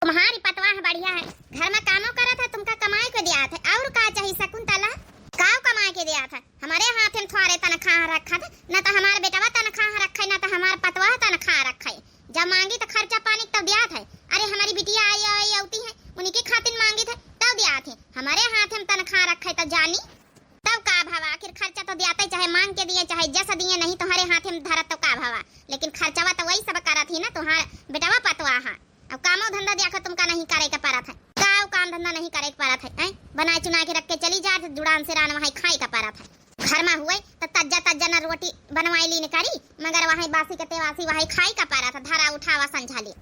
तुम्हारी पतवा है बढ़िया है, घर में कामों करा था, तुमका कमाए को दिया था और का चाहिए शकुंतला, काव कमाए के दिया था, हमारे हाथ में थोड़े तनख्वाह रखा था, न तो हमारे बेटवा तनख्वाह रखा है, न तो हमारा पतवा तनख्वाह रखा है, जब मांगी तो खर्चा पानी तब दिया था। अरे हमारी बिटिया आई होती है, उन्हीं की खातिर मांगी थे तब दिया थे, हमारे हाथ में तनख्वाह रखा है तो जानी तब का भावा, आखिर खर्चा तो दिया था, चाहे मांग के दिए चाहे जैसा दिए, नहीं तुम्हारे हाथ में धरा तो का भावा, लेकिन खर्चावा तो वही सब करा थी ना तुम्हारा बेटवा पतवा है। अब कामो धंधा दिया तुमका नहीं करे का पारा था, काम धंधा नहीं करे पारा था, बनाए चुना के रख के चली जा जुड़ान से रान वहां खाई का पारा था, घर में हुए तो तज्जा तज्जा न रोटी बनवाई ली न करी, मगर वहां बासी के तेवासी वहां खाई का पारा था, धरा उठावा समझा ली।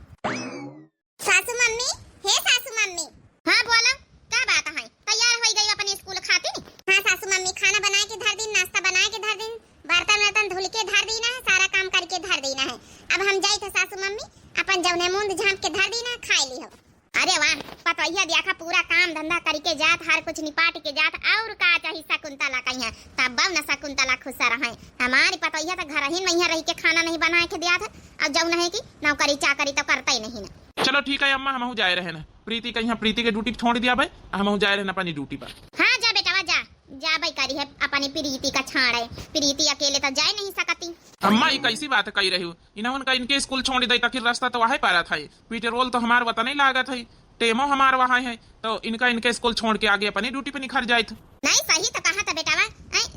सासू मम्मी, हे सासू मम्मी। हां बोलो, क्या बात है? तैयार हो गई अपने स्कूल खातिर? हां सासू मम्मी, खाना बनाए के धर दिन, नाश्ता बनाए के धर दिन, बर्तन वर्तन धुल के धर देना है, सारा काम करके धर देना है। अब हम जाई थे सासू मम्मी, अपन जौने मुंद झांप के धर देना, खाई ली हो। अरे वाह, पतोहिया देखा पूरा काम धंधा करके जात, हर कुछ निपाट के जात, और का चाहिए शकुंतला कहिया, तब न शकुंतला खुश रहे। हमारी पतोहिया तो घर ही नहीं रही के खाना नहीं बनाए के दिया था, अब जौ नहीं की नौकरी चाकरी तो करता ही नहीं ना। चलो ठीक है अम्मा, हम जाए रहे ना, प्रीति कहीं प्रीति के ड्यूटी छोड़ दिया भाई, हम जाए रहे अपनी ड्यूटी पर। हाँ जा बेटा जा, जा भाई करी है अपनी प्रीति का छाड़ है, प्रीति अकेले तो जा नहीं सकती। अम्मा ये कैसी बात कही रही हो, इन्होंने का इनके स्कूल छोड़ दी तक रास्ता तो वहाँ पारा था, पेट्रोल तो हमारे वतन नहीं लागा था, टेमो हमारे वहाँ है, तो इनका इनके स्कूल छोड़ के आगे अपनी ड्यूटी पे निखर जाए थे। नहीं सही तो कहा था बेटावा,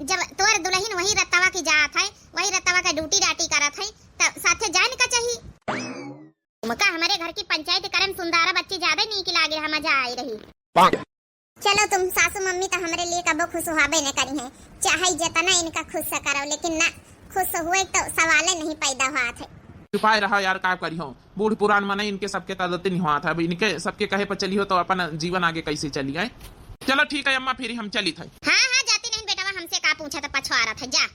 जब तोर दुल्हन वही रत्तवा की जात है, वही रत्तवा का ड्यूटी डाटी करत है, तब साथे जाने का चाहिए। तुमका हमारे घर की पंचायत करम सुंदरा बच्ची ज्यादा नहीं की लागे, हम मजा आई रही। चलो तुम सासू मम्मी तो हमारे लिए कबो खुश हुआबे न करी है, चाहे जितना इनका खुश करो, लेकिन ना खुश हुए तो सवाल नहीं पैदा हुआ थे। छुपाए रहा यार, क्या करी हो, बूढ़ पुरान मने इनके सबके तदत नहीं हुआ था, अब इनके सबके कहे पर चली हो तो अपन जीवन आगे कैसे चली गए। चलो ठीक है अम्मा, फिर हम चली थे। हाँ हाँ जाती नहीं बेटावा, हमसे का पूछा तो पछुआ रहा था, जा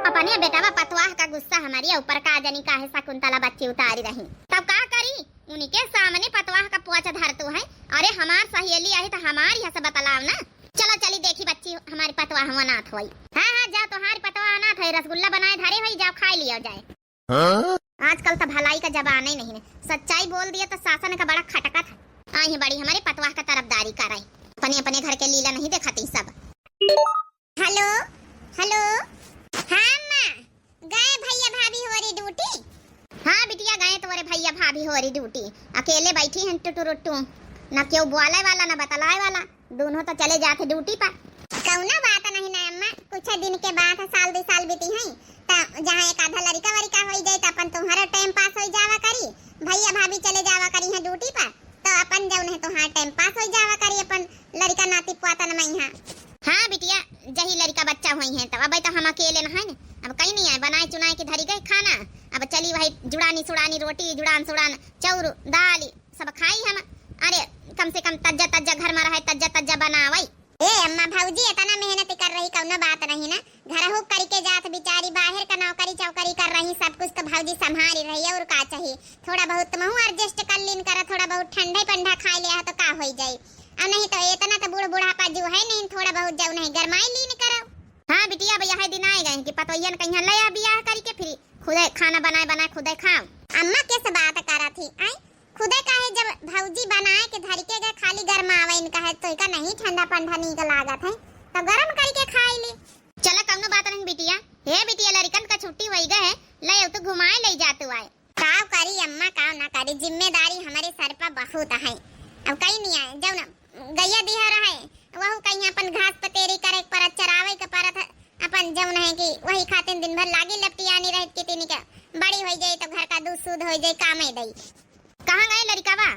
अपने बेटावा पतवाह का गुस्सा हमारी ऊपर का जनी का है, शकुंतला बच्ची उतारी रही, तब का करी, उनके सामने पतवाह का पोछा धरतू है। अरे हमार सहेली आई तो हमारी हंस बतलाव ना, चलो चली देखी बच्ची हमारी पतवाह अनाथ हुई। हाँ हाँ जा, तुम्हारी पतवाह अनाथ है, रसगुल्ला बनाए धरे हुई, जाओ खाई लिया जाए। आजकल तो भलाई का जमाना ही नहीं है, सच्चाई बोल दिया तो शासन का बड़ा खटका था, आई बड़ी हमारे पतवाह का तरफदारी कर रही, अपने अपने घर के लीला नहीं दिखाती सब। हेलो हेलो, हाँ माँ गए भैया भाभी हो रही ड्यूटी? हाँ बिटिया गए तुम्हारे भैया भाभी हो रही ड्यूटी, अकेले बैठी हैं टुटू, न क्यों बोले वाला न बतलाए वाला, दोनों तो चले जाते ड्यूटी पर। कौना बात नहीं ना अम्मा, कुछ दिन के बाद साल 2 साल बीती हैं, जहाँ एक आधा लड़का वरिका हो जाए तो अपन तुम्हारा टाइम पास हो जावा करी, भैया भाभी चले जावा करी है ड्यूटी पर, तो अपन जब नहीं तुम्हारा टाइम पास हो जावा करी, अपन लड़का नाती पुआता न मई है। हाँ बिटिया जही लड़का बच्चा हुई है, तो अब तो हम अकेले न है न, अब कहीं नहीं है, बनाए चुनाए के धरी गए खाना, अब चली वही जुड़ानी सुड़ानी रोटी, जुड़ान सुड़ान चौर दाल सब खाई हम। अरे कम से कम तज्जा तज्जा घर में रहे, तज्जा तज्जा बनावई। ए अम्मा भौजी इतना मेहनत कर रही, कौनो बात नहीं ना, घर हो करके जात बिचारी, बाहर का नौकरी चौकरी कर रही, सब कुछ तो भौजी संभाल रही है, और का चाहिए, थोड़ा बहुत तुम एडजस्ट कर लीन करा, थोड़ा बहुत ठंडा पंडा खा लिया तो का हो जाए, और नहीं तो इतना तो बूढ़ बुढ़ापा जो है नहीं, थोड़ा बहुत जाऊ नहीं गरमाई लीन करो। हाँ बिटिया भैया है दिन आए गए कि पतोहियन कहीं लया बियाह करके फिर खुदे खाना बनाए बनाए खुदे खाओ। अम्मा कैसे बात करा थी, आई खुदे का है, जब भौजी बनाए के धर के गए खाली गरमावे इनका है, तो इका नहीं ठंडा पंडा नहीं का लागत है, तो गरम करके खाई ली। चला कौनो बात नहीं बिटिया, हे बिटिया लड़कन का छुट्टी होई गए, ले तो घुमाए ले जाते आए। काव करी अम्मा काव ना करी, जिम्मेदारी हमारे सर पर बहुत है, अब कहीं नहीं आए, जब ना गैया दिहा रहे वह कहीं अपन घास पतेरी करे पर चरावे के परत, अपन जब नहीं कि वही खाते दिन भर लागी लपटियानी रह के तीन का बड़ी हो जाए तो घर का दूध सूध हो जाए, काम ही दई। कहाँ गए लड़कावा?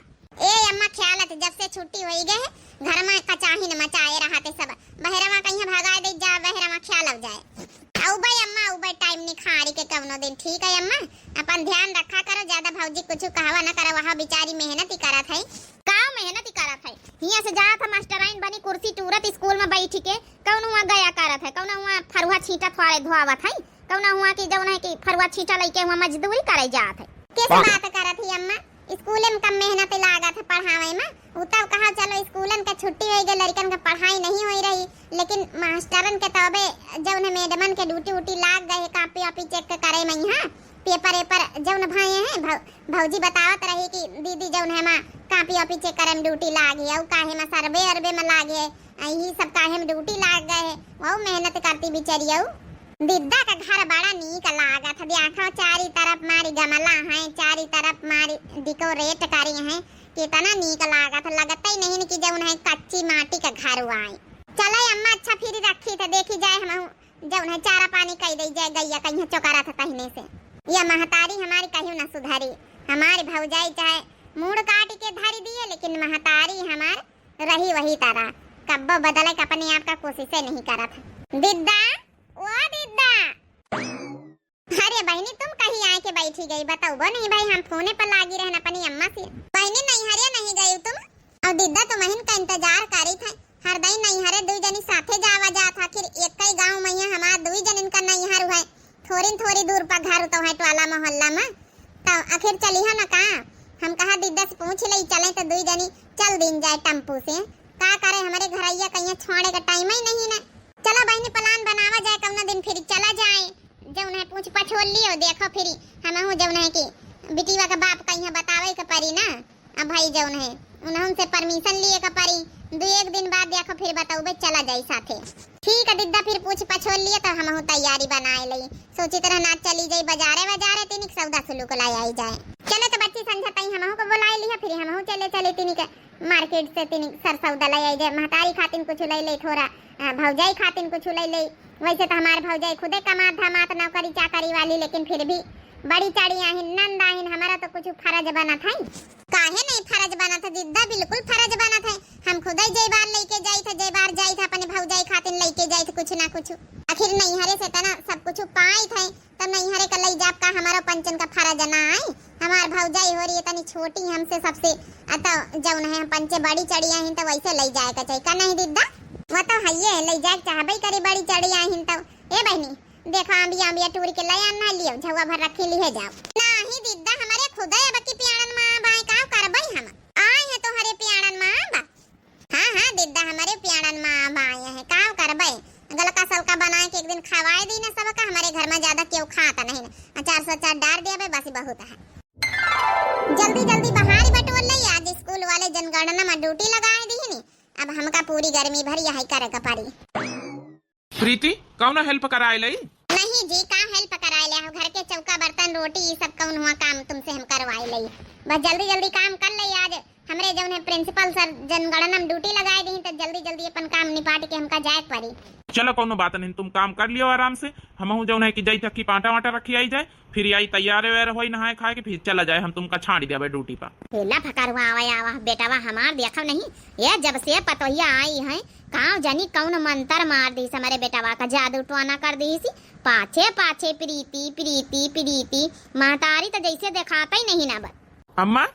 ए अम्मा ख्यालत जब से छुट्टी होई गए, घर में कचाही न मचाए रहते सब, बहरवा कहीं भगा दे जा, बहरवा ख्याल जाए। औ भाई अम्मा औ भाई टाइम निखारी के कवनो दिन, ठीक है अम्मा, अपन ध्यान रखा करो, ज्यादा भौजी कुछ कहवा न करो, वहाँ बेचारी मेहनत ही करत है, का मेहनत ही करत है, हियां से जात है मास्टराइन बनी कुर्सी टूरत स्कूल में बैठ के, कौन हुआ गया करत है, कौन हुआ फरुआ छींटा थोड़े धोआवत है, कौन हुआ कि जौन है कि फरुआ छींटा लेके हुआ मजदूरी करे जात है। कैसे बात करत है अम्मा, स्कूल में कम मेहनत लागत है पढ़ावे में, उतब कहा चलो स्कूलन का छुट्टी हो गई, लड़कन का पढ़ाई नहीं हो रही, लेकिन मास्टरन के तबे जब मैडमन के ड्यूटी उटी लाग गए, कापी वापी चेक करे में, यहाँ पेपर एपर जब कौन भाई है भौजी बतावत रही कि दीदी जौन है मां कापी ऑपी चेक करे में ड्यूटी लागी है काहे में सर्वे अरबे में लागे है यही सब काहे में ड्यूटी लाग गए है वो मेहनत करती बिचारी दिद्दा का घर बड़ा नीक लागा था देखो चारी तरफ मारी गमला है चारी तरफ मारी डेकोरेट करी है कितना नीक लागा था लगता ही नहीं कि जौन है कच्ची माटी का घर हुआ है चलो अम्मा अच्छा फिर रखी था देखी जाए हम जौन है चारा पानी कह दे जाए गैया कहीं चौकारा था कहने से यह महतारी हमारी कहीं न सुधरी हमारी भौजाई चाहे मूड काट के धरी दिए लेकिन महतारी हमार रही वही तरह कब्बो बदले का अपने आप का कोशिश नहीं करा था दिद्दा ओ दिद्दा अरे बहनी तुम कहीं आए के बैठी गई बताओ वो नहीं भाई हम फोने पर लागी रहना अपनी अम्मा से बहनी नहीं हरे नहीं गई तुम और दिद्दा तुम्हें का इंतजार करी था हर दई नहीं हरे दुई जनी साथे जावा जात आखिर एक ही गांव में हमार दुई जनिन का नहीं हर हुए थोड़ी दूर पर घर तो है टोला मोहल्ला में तो आखिर चली है ना का हम कहा दिद्दा से पूछ ले चले तो दुई जनी चल दिन जाए टेम्पू से का करे हमारे घरैया कहीं छोड़े का टाइम ही नहीं ना चलो बहनी प्लान बनावा जाए कौन दिन फिर चला जाए जौन है पूछ पछोल लियो देखो फिर हम हूं जौन है कि बिटिया का बाप कहीं बतावे के परी ना अब भाई जौन है उन्होंने से परमिशन लिए का परी दो एक दिन बाद देखो फिर बताओ बे चला जाए साथे ठीक है दिद्दा फिर पूछ पछोल लिए तो हम तैयारी बनाए लई सोची तरह ना चली जाई बाजारे तिनिक सौदा सुलूक लाई आई जाए चलो तो बच्ची संझा तई हम को बुलाए लिया फिर हम चले तिनिक मार्केट से तिनिक सर सौदा लाई आई जाए महतारी खातिन कुछ ले ले थोड़ा भौजाई खातिन कुछ ले ले वैसे तो हमारे भौजाई खुदे कमात धमात नौकरी चाकरी वाली लेकिन फिर भी बड़ी चाड़ी आहिन नंद आहिन हमारा तो कुछ फर्ज बना था काहे नहीं फर्ज बना था दिद्दा बिल्कुल फर्ज बना था हम खुद ही जय बार लेके जाई था अपने भौजाई खातिन लेके जाई थे कुछ ना कुछ आखिर नहीं हरे से तना सब कुछ पाई थे तब नहीं हरे का लई जाप का हमारा पंचन का फर्ज ना आई हमार भौजाई हो रही है तनी छोटी हमसे सबसे अतो जौन है पंचे बड़ी चढ़ी आहिन तो वैसे लई जाए का चाहिए का नहीं दिद्दा वो तो हइये लई जाए चाहबे करे बड़ी चढ़ी आहिन तो ए बहनी देखो आंबिया टूर के ले आना लियो झवा भर रखी लिए जाओ नहीं दिद्दा हमारे खुदा है बकी पियाणन मां बाई का करबई हम आए हैं तो हरे पियाणन मां बा हां दिद्दा हमारे पियाणन मां बाई है का करबई गलका सलका बना के एक दिन खवाए दी ना सब का हमारे घर में ज्यादा क्यों खाता नहीं ना 404 डाल दिया बे बस बहुत है जल्दी बाहर बटोर ले आज स्कूल वाले जनगणना में ड्यूटी लगाए दी नी अब हमका पूरी गर्मी भर यही करे का पड़ी प्रीति कौन हेल्प कराए लई नहीं जी का हेल्प कराए ले घर के चौका बर्तन रोटी ये सब कौन हुआ काम तुमसे हम करवाए लई बस जल्दी काम कर ले आज हमरे जौन है प्रिंसिपल सर जनगणना में ड्यूटी लगाए दी तो जल्दी अपन काम निपाट के हमका जाए पड़ी चलो कोनो बात नहीं तुम काम कर लियो आराम से हम जौन है कि जई तक की पाटा वाटा रखी आई जाए फिर आई तैयार वैर होई नहाए खाए के फिर चला जाए हम तुमका छाड़ दिया ड्यूटी पर हेला फकरवा आवा बेटावा हमार देखो नहीं ये जब से पतोहिया आई है काव जानी कौन मंत्र मार दी हमारे बेटावा का जादू टोना कर दी पाछे प्रीति महतारी तो जैसे दिखाता ही नहीं ना बस अम्मा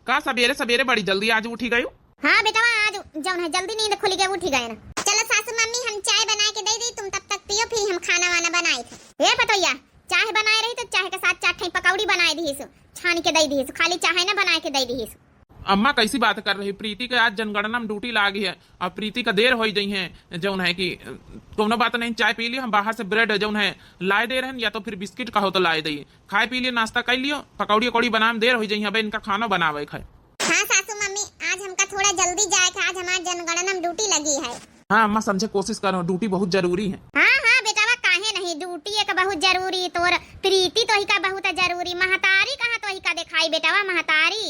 का सवेरे बड़ी जल्दी आज उठी गई हाँ बेटावा आज जौन है जल्दी नींद खुल गई उठी गए ना चलो सासू मम्मी हम चाय बना के दे दी तुम तब तक पियो फिर हम खाना वाना बनाए थे ये पतोहिया चाय बनाए रही तो चाय के साथ 4 पकौड़ी बनाए दी छान के दे दी खाली चाय ना बना के दे दी अम्मा कैसी बात कर रही प्रीति के आज जनगणना में ड्यूटी लागी है और प्रीति का देर हो गई है जौन है कि कोनो बात नहीं चाय पी लियो हम बाहर से ब्रेड जौन है लाए दे रहे या तो फिर बिस्किट कहो तो लाए दे खाए पी लियो नाश्ता कर लियो पकौड़ी कौड़ी बनाने में देर हो जाई अब इनका खाना बनावे खाए हाँ सासू मम्मी आज हमका थोड़ा जल्दी जाए आज हमारे जनगणना में ड्यूटी लगी है हाँ अम्मा समझे कोशिश करो ड्यूटी बहुत जरूरी है हाँ बेटावा काहे नहीं ड्यूटी एक बहुत जरूरी तोर प्रीति तो ही का बहुत जरूरी महतारी कहाँ तो ही का दिखाई बेटावा महतारी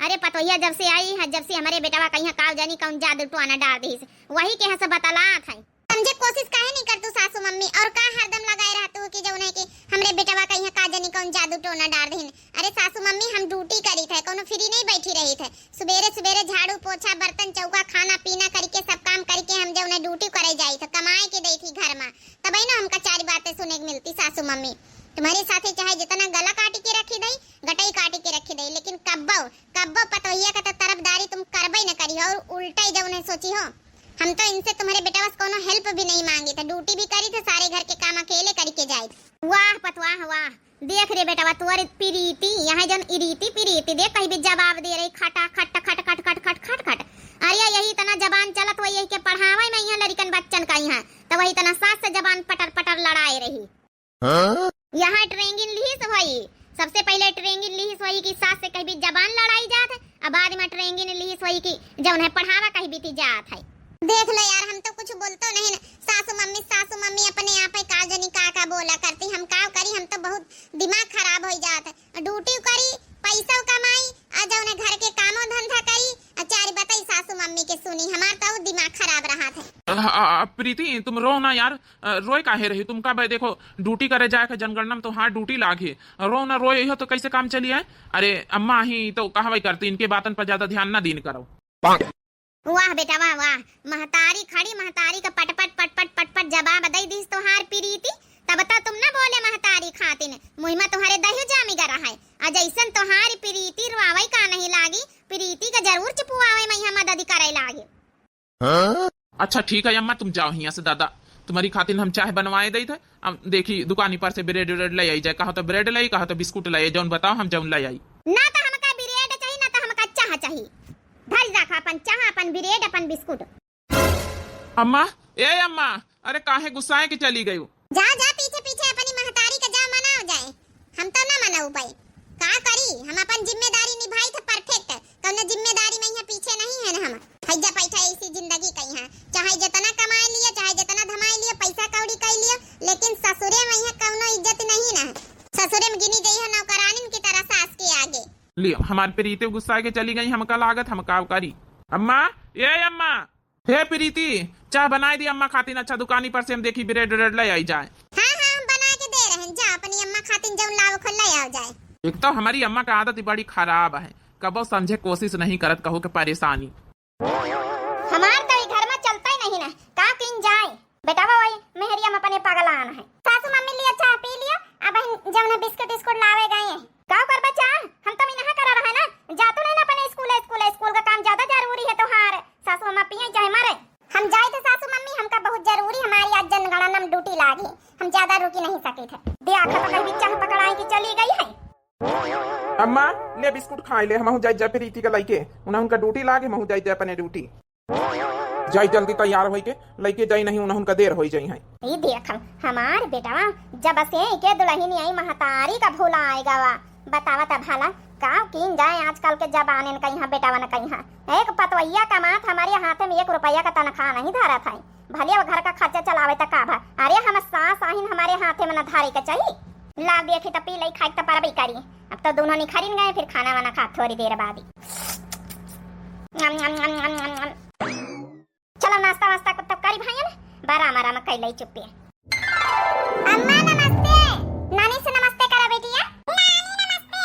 अरे पतोहिया जब से आई है जब से हमारे बेटावा कहीं काव जानी कौन जादू टोना डाल दी वही के से बतला था समझे कोशिश काहे नहीं कर तू सासू मम्मी और का हरदम लगाए रहतू कि जौन है कि हमरे बेटावा कहीं का जानी कौन जादू टोना डाल दी अरे सासू मम्मी हम ड्यूटी करी थे कोनो फ्री नहीं बैठी रही थे सवेरे झाड़ू पोछा बर्तन चौका खाना पीना करके सब काम करके हम जौन ड्यूटी करे जाई थे कमाए के दई थी घर में तब ना हमका 4 बातें सुने को मिलती सासू मम्मी तुम्हारे साथे चाहे जितना गला काटी के रखी दई गटाई काटी के रखी दई लेकिन कब्बो पतोहिया का तो तरफदारी तुम करबई न करी और उल्टा ही जौन है सोची हो हम तो इनसे तुम्हारे बेटा बस कोनो हेल्प भी नहीं मांगी था ड्यूटी भी करी थे सारे घर के काम अकेले करके जाए वाह पतवाह वाह देख रे बेटा तोर प्रीति यहाँ जन इरीति प्रीति देख कहीं भी जवाब दे रही खटा खट खट खट खट खट खट खट अरे यही तना जबान चलत वही के पढ़ावे में यहाँ लड़कन बच्चन का यहाँ तो वही तना सास से जबान पटर पटर लड़ाए रही यहाँ ट्रेनिंग ली भाई सबसे पहले ट्रेनिंग गिन ली सोई की जौन है पढ़ावा कहीं बीती जात है। देख लो यार, हम तो कुछ बोलतो नहीं ना। सासू मम्मी अपने आप ही का जनी का बोला करती, हम का करी, हम तो बहुत दिमाग खराब हो जात है। ड्यूटी करी, पैसा कमाई, आ जौन घर के कामो धंधा करी, चार बताई सासू मम्मी के सुनी, हमार तो दिमाग खराब रहा था। प्रीति तुम रो ना यार, रोए काहे रही तुम का भाई? देखो ड्यूटी करे जाए जनगणना में तो हाँ ड्यूटी लागे, रो ना रोए हो तो कैसे काम चली है? अरे अम्मा ही तो कहा भाई करती, इनके बातन पर ज्यादा ध्यान ना दीन करो। वाह बेटा वाह वाह, महतारी खड़ी, महतारी का पट पट जवाब दई दिस तोहार प्रीति। तब तो तुम ना बोले महतारी खातिन, मुहिमा तुम्हारे दही जामी गा रहा है। आज ऐसन तोहारी प्रीति रोआवई का नहीं लागी, प्रीति का जरूर चुपवावे मैं मदद करे लागे। अच्छा ठीक है अम्मा, तुम जाओ यहाँ से। दादा तुम्हारी खातिर हम चाय बनवाए दे थे। अब देखी दुकानी पर से ब्रेड ले आई जाए, कहा तो ब्रेड लाई, कहा तो बिस्कुट लाई, जौन बताओ हम जौन लाई आई। ना तो हमका ब्रेड चाहिए, ना तो हमका चाह चाहिए। धर रखा अपन चाह, अपन ब्रेड, अपन बिस्कुट। अम्मा ए अम्मा, अरे काहे गुस्साए के चली गई? जा पीछे पीछे अपनी महतारी का जा मनाओ जाए, हम तो ना मनाऊ पाई। का करी, हम अपन जिम्मेदारी निभाई थे परफेक्ट। कौन जिम्मेदारी में यहाँ पीछे नहीं है ना। हम हैजा पैसा ऐसी जिंदगी कहीं है, चाहे जितना कमाए लियो, चाहे जितना धमाए लियो, पैसा कौड़ी कर लियो, लेकिन ससुरे में यहाँ कौनो इज्जत नहीं ना। ससुरे में गिनी गई है नौकरानी की तरह सास के आगे। लियो हमारे प्रीति गुस्सा के चली गई, हमका लागत हम का करी। अम्मा ए अम्मा, हे प्रीति चाय बनाई दी अम्मा खातिर। अच्छा दुकानी पर से हम देखी ब्रेड ले आई जाए। हाँ हम बना के दे रहे हैं, जा अपनी अम्मा खातिर जौन लाओ खुला आओ जाए। एक तो हमारी अम्मा का आदत बड़ी खराब है, कबो समझे कोशिश नहीं करत, कहो के परेशानी। हमार तो घर में चलता ही नहीं ना, का किन जाए बेटा वही मेहरिया में अपने पागलान है। सासू मम्मी लिया चाय पी लिया, अब जब ना बिस्कुट लावे गए हैं। का कर बच्चा, हम तो मिनहा करा रहा है ना, जा तो नहीं ना अपने स्कूल का काम ज्यादा जरूरी है तोहार। सासू मम्मा पिए चाहे मारे, हम जाए तो सासू मम्मी हमका बहुत जरूरी, हमारी आज जनगणना में ड्यूटी लागी, हम ज्यादा रुकी नहीं सके थे। दे आखा तो कहीं चाह पकड़ाई की चली गई है। अम्मा ले बिस्कुट खाए ले, हम जाए जा प्रीति का लइके, उनका ड्यूटी लागे, महू जाए अपने ड्यूटी जाई, जल्दी तैयार होई के लइके जाई, नहीं उनका देर होई जाई है। ये देख हमार बेटा जब से के दुल्हनी आई महतारी का भूला आएगा वा, बतावा ता भाला का किन जाए आजकल के जमाने में कहीं बेटा न कहीं। एक पतवैया का माथ हमारे हाथ में 1 रुपया का तनख्वाह नहीं धारा था, भले वो घर का खर्चा चलावे तक का भा। अरे हम सास आहिन हमारे हाथ में न धारे के चाहिए। ला देखी तो पी लई खाई तो पर भी करी। अब तो दोनों निखरिन गए, फिर खाना वाना खा थोड़ी देर बाद ही। चलो नाश्ता वास्ता को तब करी भाई, बारा मारा में कैलई चुप्पी। अम्मा नमस्ते, नानी से नमस्ते करा बेटिया। नानी नमस्ते।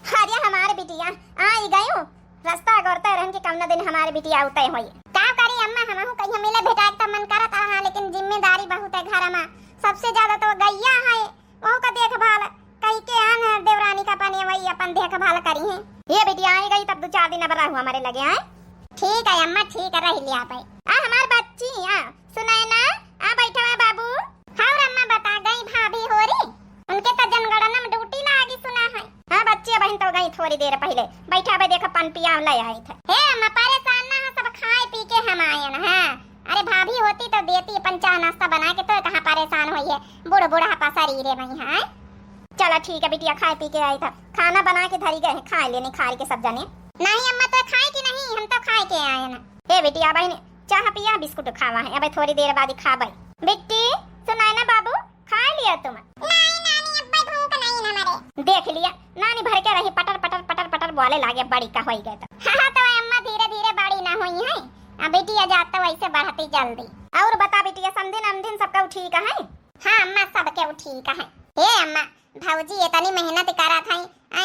अरे हमारे बिटिया आई गयो, रास्ता गोरते रहन के कम दिन हमारे बिटिया उतई होई। का करी अम्मा, हमहु कहीं मिले भेटा त मन करत रहा, लेकिन जिम्मेदारी बहुत है घर में। सबसे ज्यादा तो गैया है, वो का देखभाल कई के आन देवरानी का पानी वही अपन देखभाल करी है। ये बिटिया आई गई तब 2-4 दिन अब रहू हमारे लगे हैं। ठीक है अम्मा, ठीक है रह लिया पे। हमार बच्ची सुनाए ना, बैठा है बाबू। हाँ अम्मा बता गई भाभी हो रही, उनके तो जनगणना में ड्यूटी लागी सुना है। हाँ बच्ची बहन तो गई थोड़ी देर पहले, बैठा बे देखा पान पिया ले आई थे। हे अम्मा परेशान ना हो, सब खाए पी के हम आए ना। हाँ अरे भाभी होती तो देती अपन चाय नाश्ता बना के, तो कहाँ परेशान हुई है, बूढ़ा शरीर है वही। हाँ चलो ठीक है बिटिया, खाए पी के आई था, खाना बना के धरी गए, खा लेने खाए के सब जाने। नहीं अम्मा तो खाए की नहीं, हम तो खाए के आए ना। हे बिटिया बहन चाह पिया बिस्कुट खावा है, अब थोड़ी देर बाद ही खा भाई। बिट्टी सुनाए ना बाबू, खा लिया तुम? नहीं नानी अब भूख नहीं ना हमारे। देख लिया नानी भर के रही, पटर बोले लागे बड़ी का होई गए तो। हाँ तो अम्मा धीरे धीरे बड़ी ना हुई है, अब बेटिया जाता वैसे बढ़ती जल्दी। और बता बेटिया समझिन सबका ठीक है? हाँ अम्मा सबके ठीक है। हे अम्मा भौजी इतनी मेहनत करा था,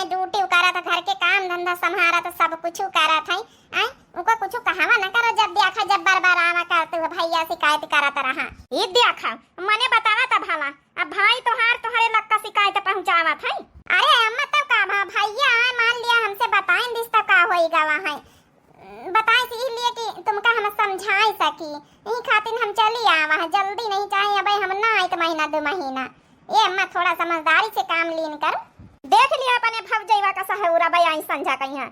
ड्यूटी करा था, घर के काम धंधा संभाला था, सब कुछ करा था, उनको कुछ कहावा न करो। जब देखा जब बार आवा करते हुए भैया शिकायत करता रहा। ये देखा मने बतावा था भाला, अब भाई तोहारे लक्का शिकायत पहुंचावा था। अरे अम्मा तब का भैया मान लिया हमसे बताएं दिस तो का होएगा वहां, बताए इसलिए कि तुमका हम समझाई सकी, यही खातिर हम चली आवा है, जल्दी नहीं चाहिए भाई हम ना आए तो महीना 2 महीना। ये अम्मा थोड़ा समझदारी से काम लीन कर। देख लिया अपने भवजैवा का सहूरा भाई आई संझा कहीं है,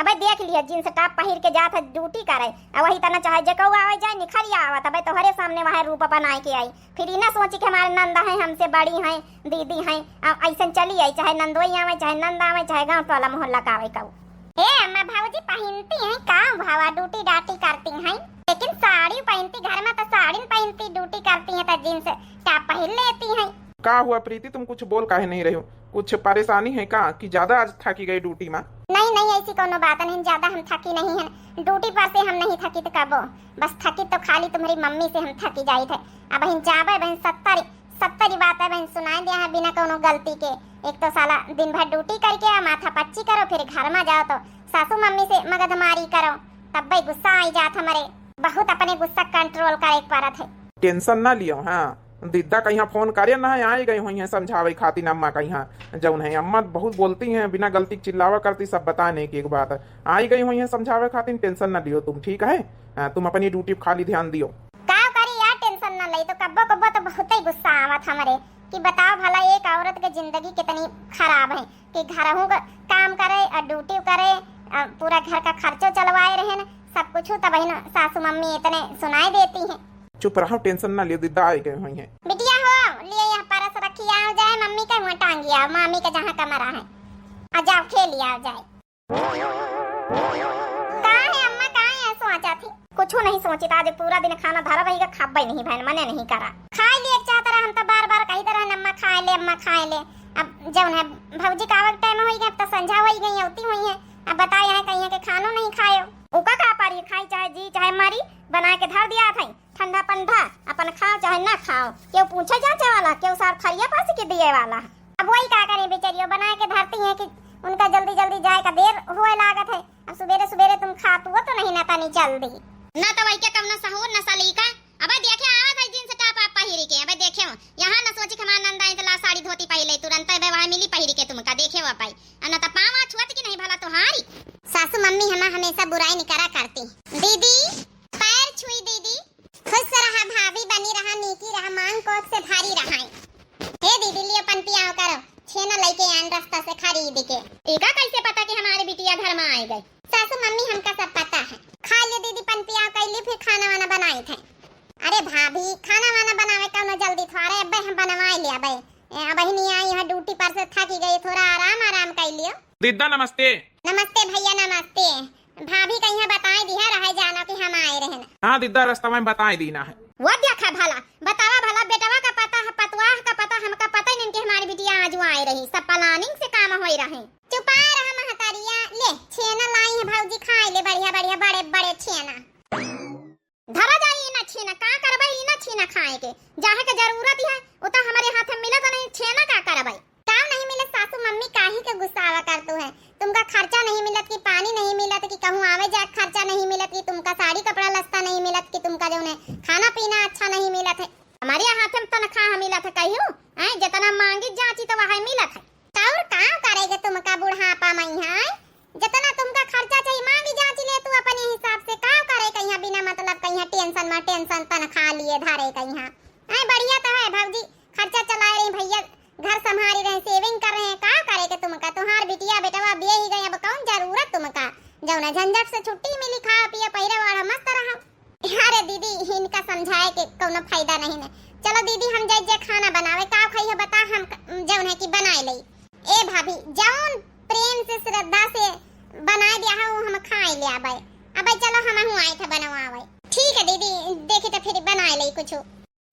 अब देख लिया जींस टॉप पहिर के जात है ड्यूटी करे, वही तना चाहे जे कौआ आवे जाए निखरिया आवत है, तोहरे सामने वहां रूप बनाए के आई, फिर इना सोची कि हमारे नंदा है हमसे बड़ी है दीदी है, ऐसा चली आई, चाहे नंदोई आवे चाहे नंदा आवे चाहे गांव टोला मोहल्ला का आवे कहू। ए अम्मा भाऊजी पहनती हैं काम भावा ड्यूटी डाटी करती हैं, लेकिन साड़ी पहनती घर में तो साड़ी पहनती, ड्यूटी करती हैं तो जींस टॉप पहन लेती हैं। का हुआ प्रीति, तुम कुछ बोल काहे नहीं रही हो? कुछ परेशानी है का कि ज्यादा आज थकी गई ड्यूटी में? नहीं नहीं ऐसी कोनो बात नहीं, ज्यादा हम थकी नहीं है, ड्यूटी पर से हम नहीं थकी तो कबो, बस थकी तो खाली तुम्हारी मम्मी से हम थकी जाई थे। अब बहन जाबे बहन 70 बात है बहन सुनाई दिया है बिना कोनो गलती के। एक तो साला दिन भर ड्यूटी करके माथा पच्ची करो, फिर घर में जाओ तो सासू मम्मी से मगधमारी करो, तब भाई गुस्सा आई जात हमारे। बहुत अपने गुस्सा कंट्रोल करे पड़त है। टेंशन ना लियो। हाँ दीदा कहीं फोन करे ना है, आई गई हुई है समझावे खातिर अम्मा कहीं जौन है। अम्मा बहुत बोलती हैं, बिना गलती चिल्लावा करती, सब बताने की एक बात आई गई हुई है समझावे खातिर। टेंशन ना लियो तुम, ठीक है? तुम अपनी ड्यूटी खाली ध्यान दियो। का करी यार टेंशन ना ले तो कब्बो कब्बो तो बहुत ही गुस्सा आवत हमारे कि बताओ भला एक औरत की जिंदगी कितनी खराब है कि घरों का काम करे और ड्यूटी करे, पूरा घर का खर्चो चलवाए रहे न सब कुछ, तब ही सासू मम्मी इतने सुनाई देती हैं। चुप रहो, टेंशन ना लियो, दीदा आई गई हुई है। बिटिया हो लिए यहाँ परस रखी आओ जाए, मम्मी का मुँह टांगी आओ, मामी का जहाँ कमरा है आ जाओ खेल आओ जाए। कहाँ है अम्मा, कहाँ है? सोचा थी कुछ नहीं सोची, आज पूरा दिन खाना धरा रहेगा, खाबा नहीं बहन मने नहीं करा। खाए लिए चाहता रहा, हम तो बार बार कही तरह अम्मा खाए ले अम्मा खाए ले। अब जब है भौजी का आवक टाइम हो गया, अब तो संझा हो गई होती हुई है। अब बताए यहाँ कहीं के खानो नहीं खायो, उका का पारी खाई चाहे जी चाहे मारी, बना के धर दिया था ठंडा पंडा, अपन खाओ चाहे ना खाओ, क्यों पूछे जांचे वाला, क्यों सार थरिया पास के दिए वाला। अब वही का करें बेचारियों, बना के धरती हैं कि उनका जल्दी जल्दी जाए का देर होए लागत है। अब सवेरे सवेरे तुम खातू तो नहीं ना तनी जल्दी ना तो वही क्या कम ना सहूर ना सलीका। अब देखे आवाज है जींस टॉप आप पहिरी के, अब देखे यहाँ ना सोची हमार नंदाई तो ला साड़ी धोती पहले तुरंत वहाँ मिली पहिरी के तुमका देखे वो पाई ना तो पाँव छुअत की नहीं भला तुम्हारी। सासू मम्मी हमेशा बुराई नहीं करा करती। दीदी पैर छुई, दीदी खुश रहा, भाभी बनी रहा, नीकी रहा, मांग कोख से भारी रहा। हे दीदी लियो पंपिया करो, छेना लेके आन रास्ता से खरीद के। एका कैसे पता कि हमारी बिटिया घर में आई गई? सासू मम्मी हमका सब पता है। खा ले दीदी पंपिया कैली, फिर खाना वाना बनाई थे। अरे भाभी खाना वाना बनावे कौनो जल्दी थोड़े, अब हम बनवाई लिया भाई। अब नहीं आई है ड्यूटी पर से थकी गई, थोड़ा आराम कर लियो। दीदा नमस्ते। नमस्ते भैया नमस्ते। भाभी कहीं बताई दी है रह जाना कि हम आए रहे। हाँ दीदा रास्ता में बताई दीना है। वो देखा भला बतावा भला बेटवा का पता है, पतवाह का पता, हमका पता ही नहीं कि हमारी बिटिया आज आई रही। सब प्लानिंग से काम हो रहे। चुपा रहा महतारिया, ले छेना लाई है भौजी, खाए ले बढ़िया बढ़िया बड़े बड़े छेना। धरा जाई ना छेना, का करबई ना छेना खाए के, जाहे के जरूरत है वो तो हमारे हाथ में मिलत नहीं, छेना का करबई? काम नहीं मिले सासू मम्मी काहे के गुस्सावा करतू है? तुमका खर्चा नहीं मिलत कि पानी नहीं मिलत कि कहूँ आवे जा खर्चा नहीं मिलत कि तुमका साड़ी कपड़ा लस्ता नहीं मिलत कि तुमका जो है खाना पीना अच्छा नहीं मिलत है? हमारे हाथ में तनख्वाह मिलत है कहियो हैं, जितना मांगी जाची तो वही मिलत है। और काम करेगे तुमका बुढ़ापा में है, जितना तुमका खर्चा चाहिए मांगी जाची ले तू अपने हिसाब से। काम करे कहीं बिना मतलब कहीं टेंशन में टेंशन तनख्वाह लिए धारे कहीं है। बढ़िया तो है भौजी, खर्चा चला रही भैया, घर संभाल रहे, सेविंग कर रहे हैं। का करेगा तुमका? तुम्हार बिटिया बेटवा बिये ही गए, अब कौन जरूरत तुमका? जौना झंझट से छुट्टी मिली, खा पिया पहिरे वाला मस्त रहा। अरे दीदी इनका समझाए के कोनो फायदा नहीं है। चलो दीदी हम जाए खाना बनावे, का खाइए बता, हम जौन है कि बनाए लई। ए भाभी जौन प्रेम से श्रद्धा से बनाए दिया है वो हम खाए ले आवे। अब चलो हम हूं आए थे बनवावे। ठीक है दीदी, देखी तो फिर बनाए लई कुछ।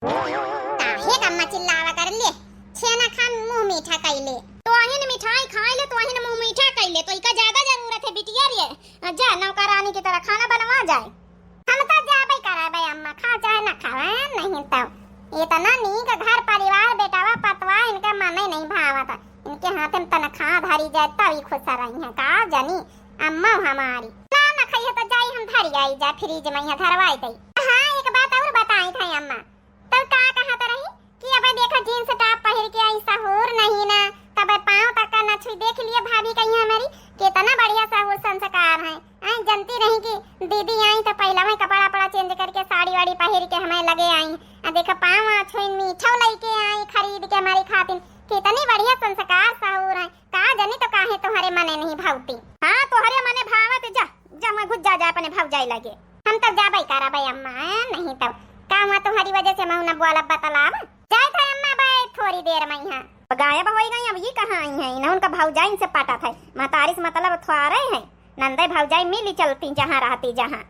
काहे कम्मा चिल्लावा कर ले, छेना खा मुंह मीठा कैले तो अहिन मिठाई खाए ले तो अहिन मुंह मीठा कैले तो इका ज्यादा जरूरत है बिटिया रे। जा नौकरानी की तरह खाना बनवा जाए। हम तो जाबे कराबे अम्मा, खा चाहे ना खावे नहीं तो ये तो ना नी का घर परिवार बेटावा पतवा इनका मन ही नहीं भावा था। इनके हाथ में तनख्वाह धरी जाए तभी खुश रही है। का जानी अम्मा हमारी ना ना खाइए तो जाई हम धरी आई जा फ्रिज में यहाँ धरवाई थी। हाँ एक बात और बताई थी अम्मा, तो का कहा तो रही कि अब देखो जींस टॉप पहन के आई सहूर नहीं ना, तब पाँव तक का न छुई। देख लिए भाभी कहीं हमारी कितना बढ़िया सहूर संस्कार है। जनती रही कि दीदी आई तो पहला में कपड़ा पड़ा चेंज करके साड़ी वाड़ी पहन के हमें लगे आई। देखो पाँव छुई मीठा लेके आई खरीद के हमारी खातिर, कितनी बढ़िया संस्कार सहूर है। का जानी तो काहे तुम्हारे मने नहीं भावती? हाँ तुम्हारे मने भावत, जा जा मैं घुस जा अपने भाव जाए लगे। हम तो जाबे कराबे अम्मा, नहीं तो का हुआ तुम्हारी वजह से मैं न बोला बतलाब जाए था अम्मा भाई थोड़ी देर में यहाँ गायब हो गई। अब ये कहाँ आई है ना, उनका भाव जाइन से पाटा था। मतारिस मतलब थोड़े है नंदे भौजाई मिली चलती जहाँ रहती जहाँ।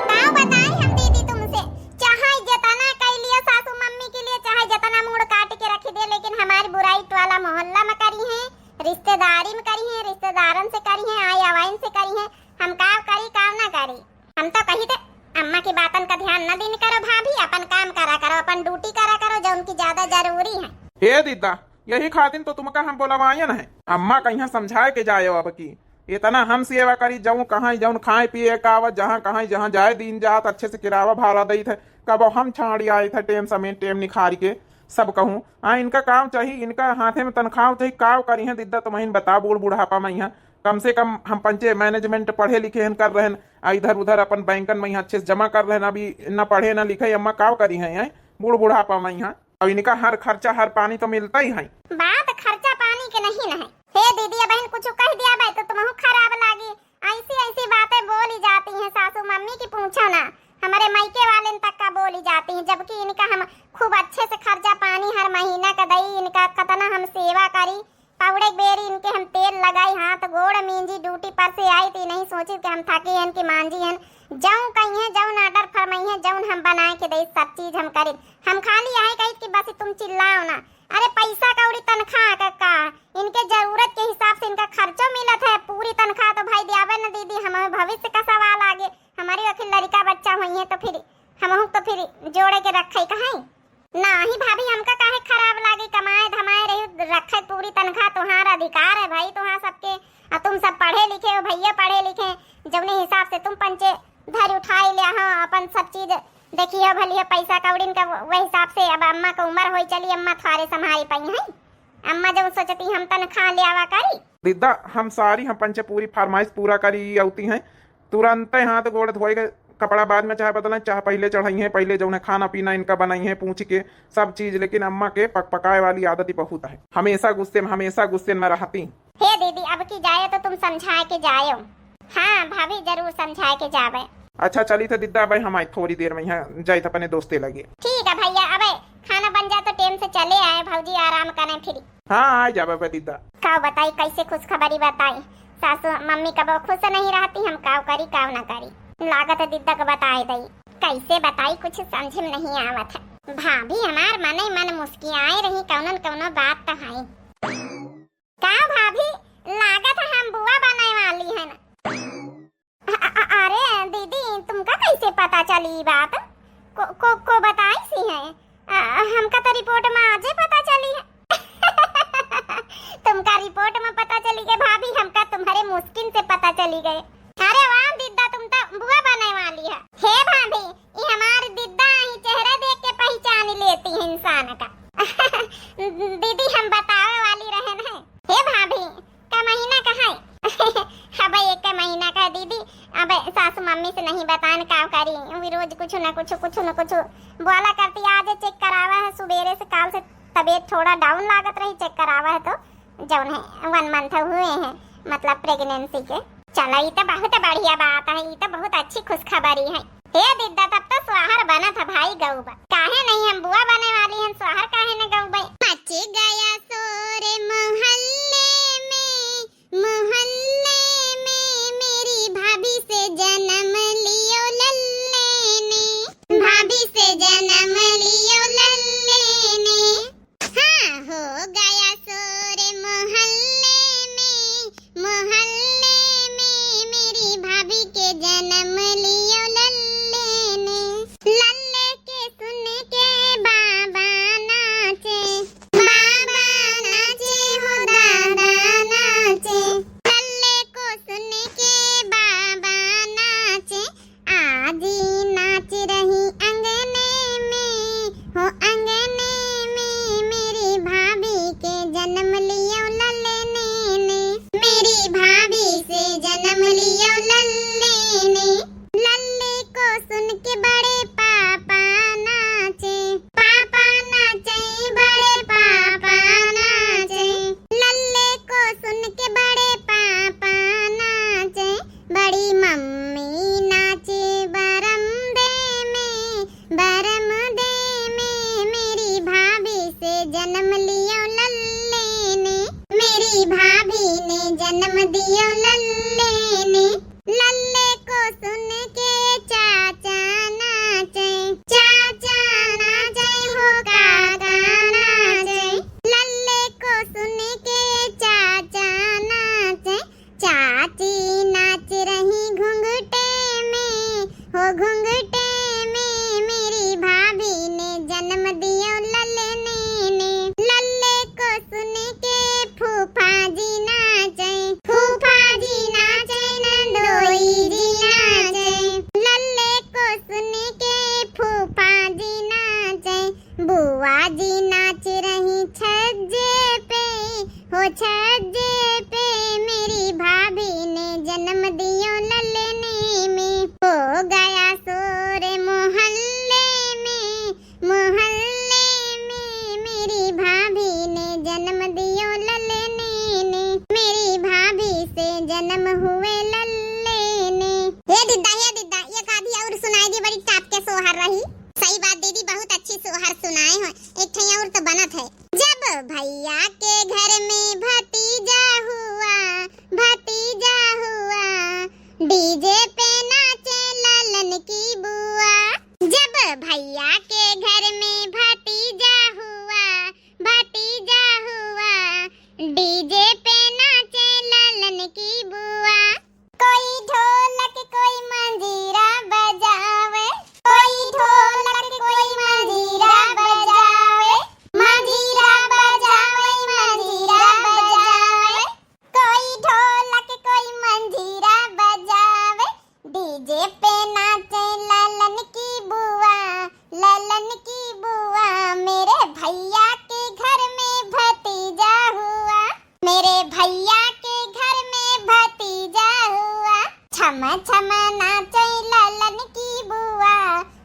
का बताई हम दीदी तुमसे, चाहे जतना कह लिया सासू मम्मी के लिए, चाहे जतना मूड काट के रख दे, लेकिन हमारी बुराई टोला मोहल्ला में करी है, रिश्तेदारी में करी है, रिश्तेदारन से करी है, आई अवाइन से करी है। हम का करी का ना करी। हम तो कही थे अम्मा की बातन का ध्यान न दिन करो भाभी, अपन काम करा करो, अपन ड्यूटी करा करो जो उनकी ज्यादा जरूरी है। हे दीदा, यही खातिर तो तुमका हम बोलवायन है, अम्मा कहीं समझाए के जाए अब की इतना हम सेवा करी जाऊं कहाँ जाऊं खाए पिए का जहाँ कहाँ जहाँ जाए दिन जात अच्छे से किरावा भाड़ा दी थे, कब हम छाड़ी आए थे टेम समेत टेम निखार के सब कहूँ। हाँ इनका काम चाहिए, इनका हाथे में तनख्वाह चाहिए, काव करी है दीदा तुम्हें बता बूढ़ बुढ़ापा में यहाँ कम से कम हम पंचे मैनेजमेंट पढ़े लिखे हैं कर रहे हैं, इधर उधर अपन बैंकन में यहाँ अच्छे से जमा कर रहे हैं, अभी न पढ़े न लिखे अम्मा काव करी है बूढ़ बुढ़ापा में यहाँ। अब इनका हर खर्चा हर पानी तो मिलता ही है। बात खर्चा पानी के नहीं न है। हे दीदी बहन कुछ कह दिया भाई तो तुम्हें खराब लागी, ऐसी ऐसी बातें बोली जाती हैं सासू मम्मी की पूछो ना, हमारे मायके वाले तक का बोली जाती हैं, जबकि इनका हम खूब अच्छे से खर्चा पानी हर महीना का दई, इनका कतना हम सेवा करी, पौड़े बेरी इनके हम तेल लगाई, हाथ गोड़ मींजी, ड्यूटी पर से आई थी नहीं सोची कि हम थकी हैं कि मांझी हैं, जाऊं कहीं है जाऊं आर्डर फरमाई है जाऊं हम बनाए के दे, सब चीज हम करें। हम खाली यही कही कि बस तुम चिल्लाओ ना, अरे पैसा कौड़ी तनख्वाह का इनके जरूरत के हिसाब से इनका खर्चो मिलत है, पूरी तनख्वाह तो भाई दियावे न दीदी, हमें भविष्य का सवाल आगे, हमारी अखिल लड़का बच्चा हुई है तो फिर हम तो फिर जोड़े के रखे कहीं ना ही भाभी, हमका काहे खराब लागे, कमाए धमाए रही रखे पूरी तनख्वाह, तुम्हारा अधिकार है भाई, तुम्हारा सबके, तुम सब पढ़े लिखे हो, भैया पढ़े लिखे, जवने हिसाब से तुम पंचे धर उठाई ले हाँ अपन सब चीज देखिए भलिए पैसा कौड़ी का वही हिसाब से। अब अम्मा का उम्र हो चली, अम्मा थारे संभाली पाई है, अम्मा जब सोचती हम तनख्वाह ले आवा करी दीदा, हम सारी हम पंचे पूरी फरमाइश पूरा करी आती हैं, तुरंत हाथ गोड़ धोए के कपड़ा बाद में चाहे बदलें चाहे पहले चढ़ाई है, पहले जो है खाना पीना इनका बनाई है पूछ के सब चीज, लेकिन अम्मा के पकाए वाली आदत ही बहुत है, हमेशा गुस्से में रहती। हे दीदी अब की जाए तो तुम समझाए के जायो। हाँ भाभी जरूर समझाए के जावे। अच्छा चली तो दीदा भाई हम थोड़ी देर में यहाँ जाए अपने दोस्ते लगे। ठीक है भैया, अब खाना बन जाए तो टाइम से चले आए, भौजी आराम करें फिर। हाँ आ जावे दीदा। का बताई कैसे खुशखबरी बताई, सासू मम्मी कब खुश नहीं रहती, हम काव करी काव न करी, लागत है दीदा को बताए दई, कैसे बताई कुछ समझ में नहीं आवत है। भाभी हमार मने मन मुस्कियाए रही, कौनो कौनो बात तो है। का भाभी लागत है हम बुआ बनाए वाली है ना। अरे दीदी तुमका कैसे पता चली बात, को बताई सी है, हमका तो रिपोर्ट में आजे पता चली है। तुमका रिपोर्ट में पता चली गई भाभी, हमका तुम्हारे मुश्किल से पता चली गई। अरे वाह दीदा तुम तो बुआ बनने वाली है। हे भाभी ये हमारी दीदा ही चेहरा देख के पहचान लेती है इंसान का। दीदी हम बतावे वाली रहन है। हे भाभी का महीना का है? अब एक महीना का दीदी, अब सासू मम्मी से नहीं बतान का करी, वो रोज कुछ न कुछ बोला करती, आज चेक करावा है सुबेरे से, काल से तबीयत थोड़ा डाउन लागत रही, चेक करावा है तो जौन है 1 मंथ हुए हैं मतलब प्रेगनेंसी के। चलो ये तो बहुत बढ़िया बात है, ये तो बहुत अच्छी खुशखबरी है। हे दीदा तब तो स्वाहर बना था भाई गऊ, काहे नहीं हम बुआ बने वाली हैं, स्वाहर काहे न गऊ भाई। मच गया सोरे मोहल्ले में मेरी भाभी से जन्म लियो लल्ले ने, भाभी से जन्म लियो लल्ले ने। हाँ हो गया सोरे मोहल्ले में मेरी भाभी के जन्म लियो लल्ले ने। लल्ले के सुन के बाबा नाचे हो दादा नाचे, लल्ले को सुन के बाबा नाचे, आज ही नाच रही अंगने में, हो अंगने में मेरी भाभी के जन्म लियो लल्ले ने, मेरी भाभी से जन्म लियो लल्ले ने। लल्ले को सुन के बड़े पापा नाचे बड़े पापा नाचे, लल्ले को सुन के बड़े पापा नाचे, बड़ी मम्मी नाचे बरमदे में मेरी भाभी से जन्म लियो लल्ले ने, मेरी भाभी ने जन्म दियो लल्ले डीजे पे नाचे लालन की बुआ, जब भैया के घर में भतीजा हुआ, भतीजा हुआ। डीजे पे नाचे लालन की बुआ, कोई ढोलक कोई मंजीरा बजावे, कोई ढोलक कोई मंजीरा बजावे, मंजीरा बजावे, मंजीरा बजावे, कोई ढोलक कोई मंजीरा बजावे। डीजे पे नाचे लालन की बुआ, लालन की बुआ। मेरे भैया के घर में भतीजा हुआ, मेरे भैया के घर में भतीजा हुआ। छम छम नाचे लालन की बुआ,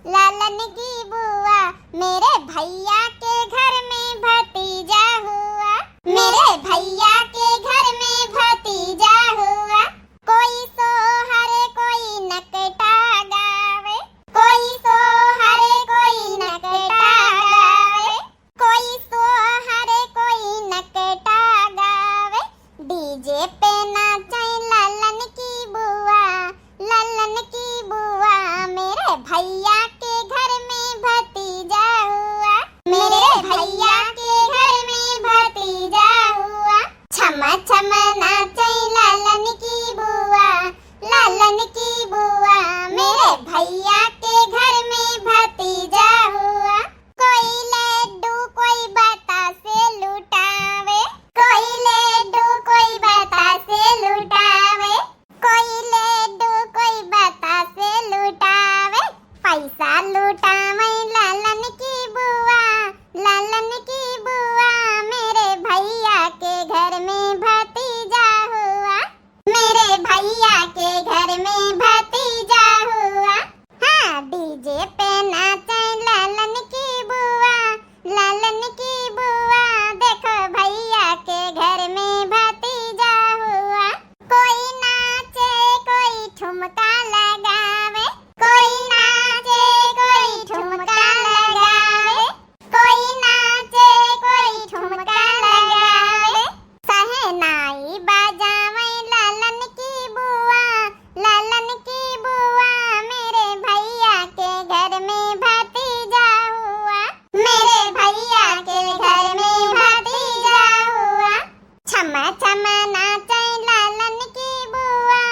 लालन की बुआ। मेरे भैया के घर में भतीजा हुआ, मेरे भैया के घर में भतीजा हुआ। कोई सोहर कोई नकटा गावे, कोई सोहर कोई नकटा गावे, कोई सोहर कोई नकटा गावे। डीजे पे नाचे लालन की बुआ, लालन की बुआ। मेरे भैया के घर में भतीजा हुआ, मेरे भैया के घर में भतीजा हुआ। छम छम नाचे लालन की बुआ, लालन की बुआ। मेरे भैया के घर में भतीजा हुआ। कोई लड्डू कोई बतासे लुटावे, कोई लड्डू कोई बतासे लुटावे, कोई लड्डू कोई बतासे लुटावे। पैसा लुटावे लालन की बुआ, लालन की बुआ। मेरे भैया के घर में भतीजा हुआ, मेरे भैया के घर में भतीजा हुआ। हाँ, डीजे पे नाचे लालन की बुआ, लालन की बुआ। देखो भैया के घर में भतीजा हुआ। कोई नाचे कोई ठुमका लगावे, कोई नाचे कोई ठुमका लगावे, कोई नाचे कोई ठुमका लगावे। सहनाई बजावे लालन की बुआ, लालन की बुआ। मेरे भैया के घर में भतीजा हुआ, मेरे भैया के घर में भतीजा हुआ। छम छम नाचे लालन की बुआ,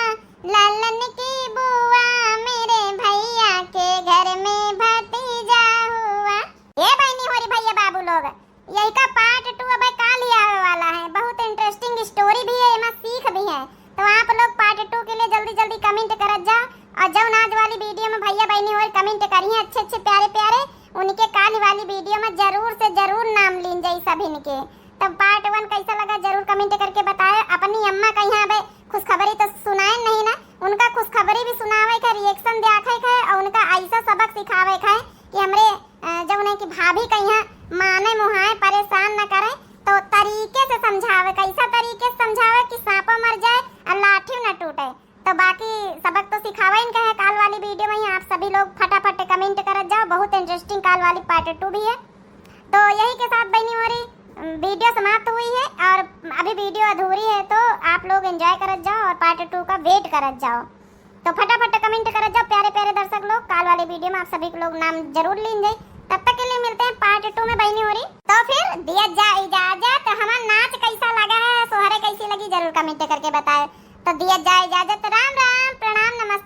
लालन की बुआ। मेरे भैया के घर में भतीजा हुआ। ये बहनी होरी भैया बाबू लोग, यही का पार्ट 2 अब काल ही आवे वाला है। बहुत इंटरेस्टिंग स्टोरी भी है, इसमें सीख भी है। तो आप लोग पार्ट 2 के लिए जल्दी जल्दी कमेंट करत जाओ। और जब आज वाली वीडियो में भैया बहनी और कमेंट करी हैं अच्छे अच्छे प्यारे प्यारे, उनके काल वाली वीडियो में जरूर से जरूर नाम लीन जाई सभी के। तब पार्ट 1 कैसा लगा जरूर कमेंट करके बताए। अपनी अम्मा का यहाँ पे खुशखबरी तो सुनाए नहीं ना, उनका खुशखबरी भी सुनावे का, रिएक्शन दिखाए का और उनका ऐसा सबक सिखावे का कि हमरे जब उन्हें की भाभी का यहाँ माने मुहाए परेशान न करे, तो तरीके से समझावे। कैसा तरीके से समझावे कि सांपो मर जाए और लाठी न टूटे। तो बाकी सबक तो सिखावा इनका है काल वाली वीडियो में। आप सभी लोग फटाफट कमेंट करत जाओ, बहुत इंटरेस्टिंग काल वाली पार्ट 2 भी है। तो यही के साथ बहनी हमारी वीडियो समाप्त हुई है और अभी वीडियो अधूरी है, तो आप लोग एंजॉय करत जाओ और पार्ट 2 का वेट करत जाओ। तो फटाफट कमेंट करत जाओ प्यारे प्यारे दर्शक लोग। काल वाली वीडियो में आप सभी लोग नाम जरूर लीन जाए। तब तक के लिए मिलते हैं पार्ट 2 में बहनी हो रही। तो फिर दिया जा इजाजत। हमारा नाच कैसा लगा है, सोहरे कैसी लगी जरूर कमेंट करके बताए। तो दिया जा इजाजत। राम राम, प्रणाम, नमस्ते।